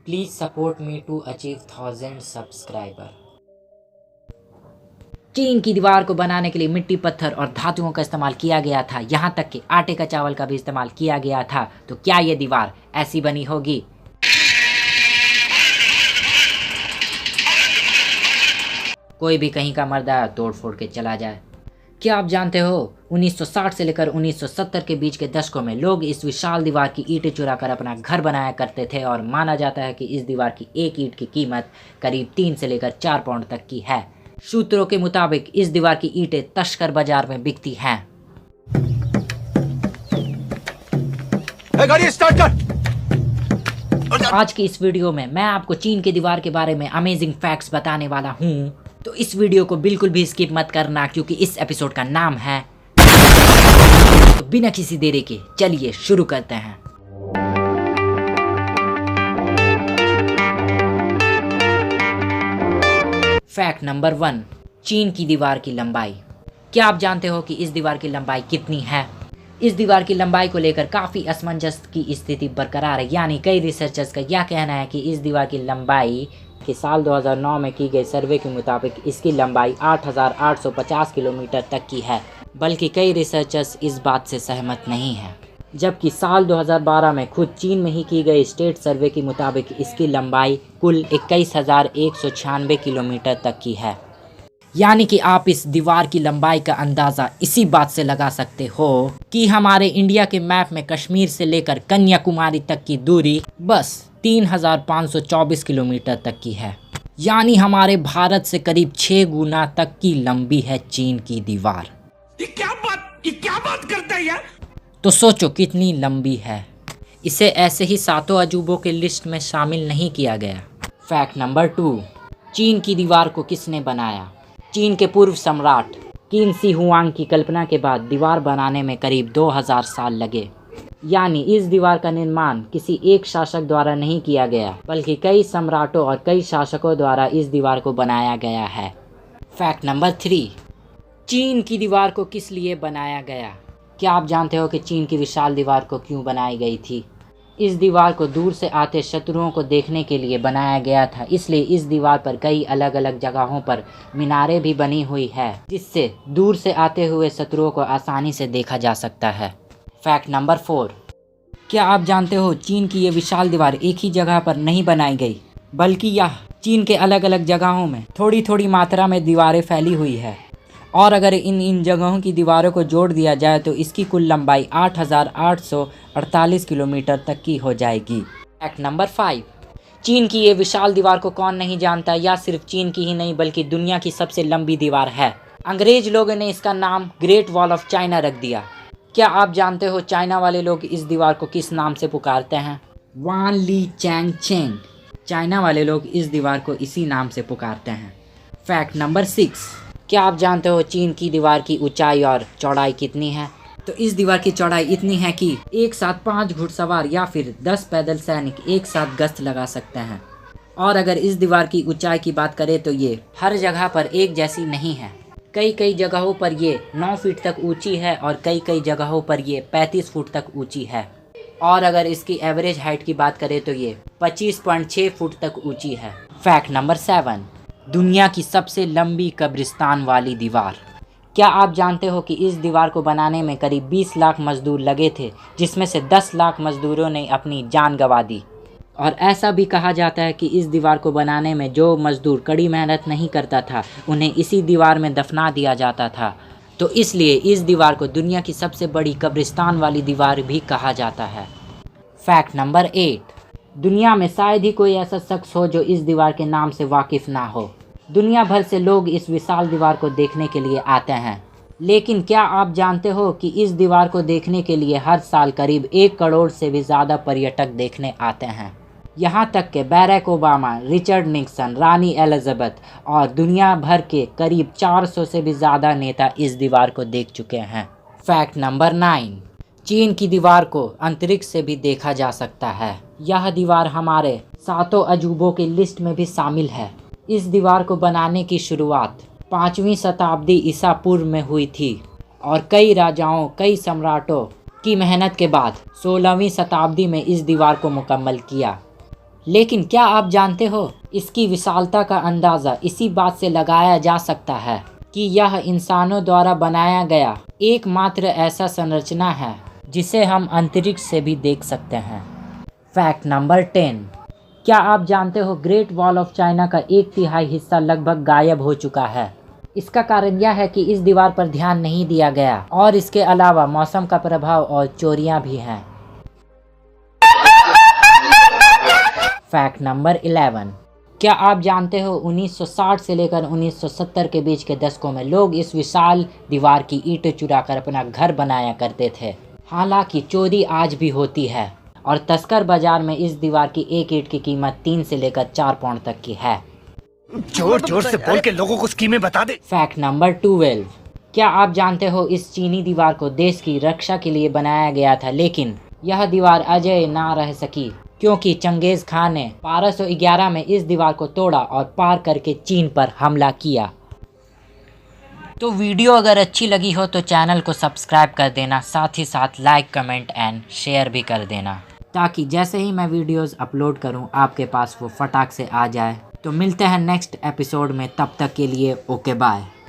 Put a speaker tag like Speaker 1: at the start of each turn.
Speaker 1: Please support me to achieve 1000 subscriber। चीन की दीवार को बनाने के लिए मिट्टी, पत्थर और धातुओं का इस्तेमाल किया गया था। यहाँ तक कि आटे का चावल का भी इस्तेमाल किया गया था। तो क्या ये दीवार ऐसी बनी होगी? कोई भी कहीं का मर्द आया तोड़ फोड़ के चला जाए। क्या आप जानते हो 1960 से लेकर 1970 के बीच के दशकों में लोग इस विशाल दीवार की ईंटें चुराकर अपना घर बनाया करते थे और माना जाता है कि इस दीवार की एक ईंट की कीमत करीब 3 से लेकर 4 पाउंड तक की है। सूत्रों के मुताबिक इस दीवार की ईंटें तस्कर बाजार में बिकती हैं।
Speaker 2: गाड़ी स्टार्ट कर।
Speaker 1: आज की इस वीडियो में मैं आपको चीन के दीवार के बारे में अमेजिंग फैक्ट्स बताने वाला हूँ। तो इस वीडियो को बिल्कुल भी स्किप मत करना क्योंकि इस एपिसोड का नाम है। तो बिना किसी देरी के चलिए शुरू करते हैं। फैक्ट नंबर 1, चीन की दीवार की लंबाई। क्या आप जानते हो कि इस दीवार की लंबाई कितनी है? इस दीवार की लंबाई को लेकर काफ़ी असमंजस की स्थिति बरकरार है। यानी कई रिसर्चर्स का यह कहना है कि इस दीवार की लंबाई कि साल 2009 में की गई सर्वे के मुताबिक इसकी लंबाई 8850 किलोमीटर तक की है। बल्कि कई रिसर्चर्स इस बात से सहमत नहीं हैं। जबकि साल 2012 में खुद चीन में ही की गई स्टेट सर्वे के मुताबिक इसकी लंबाई कुल 21,196 किलोमीटर तक की है। यानी कि आप इस दीवार की लंबाई का अंदाज़ा इसी बात से लगा सकते हो कि हमारे इंडिया के मैप में कश्मीर से लेकर कन्याकुमारी तक की दूरी बस 3,524 किलोमीटर तक की है। यानी हमारे भारत से करीब 6 गुना तक की लंबी है चीन की दीवार।
Speaker 2: ये क्या बात करता है यार?
Speaker 1: तो सोचो कितनी लंबी है। इसे ऐसे ही सातों अजूबों के लिस्ट में शामिल नहीं किया गया। फैक्ट नंबर 2, चीन की दीवार को किसने बनाया? चीन के पूर्व सम्राट किन शी हुआंग की कल्पना के बाद दीवार बनाने में करीब 2000 साल लगे। यानी इस दीवार का निर्माण किसी एक शासक द्वारा नहीं किया गया बल्कि कई सम्राटों और कई शासकों द्वारा इस दीवार को बनाया गया है। फैक्ट नंबर 3, चीन की दीवार को किस लिए बनाया गया? क्या आप जानते हो कि चीन की विशाल दीवार को क्यों बनाई गई थी? इस दीवार को दूर से आते शत्रुओं को देखने के लिए बनाया गया था। इसलिए इस दीवार पर कई अलग अलग जगहों पर मीनारें भी बनी हुई है जिससे दूर से आते हुए शत्रुओं को आसानी से देखा जा सकता है। फैक्ट नंबर 4, क्या आप जानते हो चीन की ये विशाल दीवार एक ही जगह पर नहीं बनाई गई बल्कि यह चीन के अलग अलग जगहों में थोड़ी थोड़ी मात्रा में दीवारें फैली हुई है। और अगर इन जगहों की दीवारों को जोड़ दिया जाए तो इसकी कुल लंबाई 8,848 किलोमीटर तक की हो जाएगी। फैक्ट नंबर 5, चीन की ये विशाल दीवार को कौन नहीं जानता? या सिर्फ चीन की ही नहीं बल्कि दुनिया की सबसे लंबी दीवार है। अंग्रेज लोगों ने इसका नाम ग्रेट वॉल ऑफ चाइना रख दिया। क्या आप जानते हो चाइना वाले लोग इस दीवार को किस नाम से पुकारते हैं? वान ली चैंग चेंग। चाइना वाले लोग इस दीवार को इसी नाम से पुकारते हैं। फैक्ट नंबर 6, क्या आप जानते हो चीन की दीवार की ऊंचाई और चौड़ाई कितनी है? तो इस दीवार की चौड़ाई इतनी है कि एक साथ 5 घुड़सवार या फिर 10 पैदल सैनिक एक साथ गश्त लगा सकते हैं। और अगर इस दीवार की ऊंचाई की बात करें तो ये हर जगह पर एक जैसी नहीं है। कई जगहों पर ये 9 फीट तक ऊंची है और कई जगहों पर ये 35 फुट तक ऊंची है। और अगर इसकी एवरेज हाइट की बात करें तो ये 25.6 फुट तक ऊंची है। फैक्ट नंबर 7, दुनिया की सबसे लंबी कब्रिस्तान वाली दीवार। क्या आप जानते हो कि इस दीवार को बनाने में करीब 20 लाख मजदूर लगे थे जिसमें से 10 लाख मजदूरों ने अपनी जान गंवा दी। और ऐसा भी कहा जाता है कि इस दीवार को बनाने में जो मजदूर कड़ी मेहनत नहीं करता था उन्हें इसी दीवार में दफना दिया जाता था। तो इसलिए इस दीवार को दुनिया की सबसे बड़ी कब्रिस्तान वाली दीवार भी कहा जाता है। फैक्ट नंबर 8, दुनिया में शायद ही कोई ऐसा शख्स हो जो इस दीवार के नाम से वाकिफ ना हो। दुनिया भर से लोग इस विशाल दीवार को देखने के लिए आते हैं। लेकिन क्या आप जानते हो कि इस दीवार को देखने के लिए हर साल करीब 1 करोड़ से भी ज़्यादा पर्यटक देखने आते हैं। यहाँ तक कि बैरक ओबामा, रिचर्ड निक्सन, रानी एलिजाबेथ और दुनिया भर के करीब 400 से भी ज़्यादा नेता इस दीवार को देख चुके हैं। फैक्ट नंबर 9, चीन की दीवार को अंतरिक्ष से भी देखा जा सकता है। यह दीवार हमारे 7 अजूबों की लिस्ट में भी शामिल है। इस दीवार को बनाने की शुरुआत 5वीं शताब्दी ईसा पूर्व में हुई थी और कई राजाओं, कई सम्राटों की मेहनत के बाद 16वीं शताब्दी में इस दीवार को मुकम्मल किया। लेकिन क्या आप जानते हो, इसकी विशालता का अंदाज़ा इसी बात से लगाया जा सकता है कि यह इंसानों द्वारा बनाया गया एकमात्र ऐसा संरचना है जिसे हम अंतरिक्ष से भी देख सकते हैं। फैक्ट नंबर 10, क्या आप जानते हो ग्रेट वॉल ऑफ चाइना का 1/3 हिस्सा लगभग गायब हो चुका है। इसका कारण यह है कि इस दीवार पर ध्यान नहीं दिया गया और इसके अलावा मौसम का प्रभाव और चोरियां भी हैं। फैक्ट नंबर 11, क्या आप जानते हो 1960 से लेकर 1970 के बीच के दशकों में लोग इस विशाल दीवार की ईंटें चुराकर अपना घर बनाया करते थे। हालांकि चोरी आज भी होती है और तस्कर बाजार में इस दीवार की एक ईंट की कीमत 3 से लेकर 4 पाउंड तक की है।
Speaker 2: जोर जोर से बोल के लोगों को स्कीमें बता दे।
Speaker 1: फैक्ट नंबर 12, क्या आप जानते हो इस चीनी दीवार को देश की रक्षा के लिए बनाया गया था, लेकिन यह दीवार अजय ना रह सकी क्योंकि चंगेज खान ने 1211 में इस दीवार को तोड़ा और पार करके चीन पर हमला किया। तो वीडियो अगर अच्छी लगी हो तो चैनल को सब्सक्राइब कर देना, साथ ही साथ लाइक, कमेंट एंड शेयर भी कर देना, ताकि जैसे ही मैं वीडियोस अपलोड करूं आपके पास वो फटाक से आ जाए। तो मिलते हैं नेक्स्ट एपिसोड में, तब तक के लिए ओके बाय।